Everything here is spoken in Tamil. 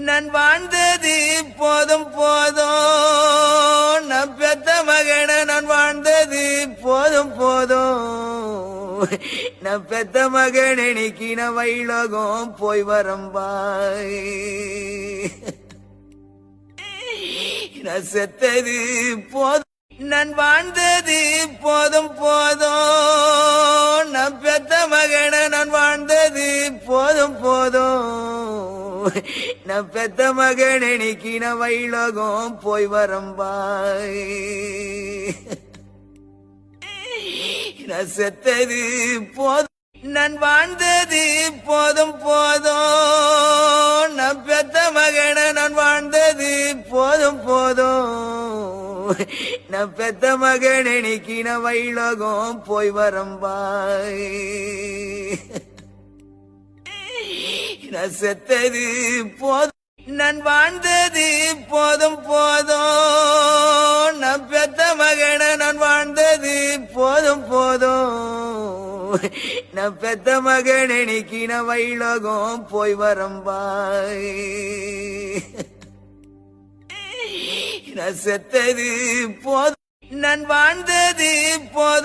நான் வாழ்ந்தது போதும் போதும், நான் பெத்த மகன நான் வாழ்ந்தது போதும் போதும், நான் பெத்த மகன் இன்னைக்கு நான் வைலோகம் போய் வரம்பாய். நான் செத்தது போதும், நான் வாழ்ந்தது போதும் போதும், நான் பெத்த மகன நான் வாழ்ந்தது போதும் போதும், நான் பெத்த மகன் இன்னைக்கு நான் வைலோகம் போய் வரம்பாய். நான் செத்தது போதும், நான் வாழ்ந்தது போதும் போதும், நான் பெத்த மகன நான் வாழ்ந்தது போதும் போதும், நான் பெத்த மகன் இன்னைக்கு நான் வைலோகம் போய் வரம்பாய். நான் செத்தது போதும், நான் வாழ்ந்தது போதும் போதும், நான் பெத்த மகன நான் வாழ்ந்தது போதும் போதும், நான் பெத்த மகன் இன்னைக்கு நான் வைலோகம் போய் வரம்பாய். நான் செத்தது போதும், நான் வாழ்ந்தது போதும்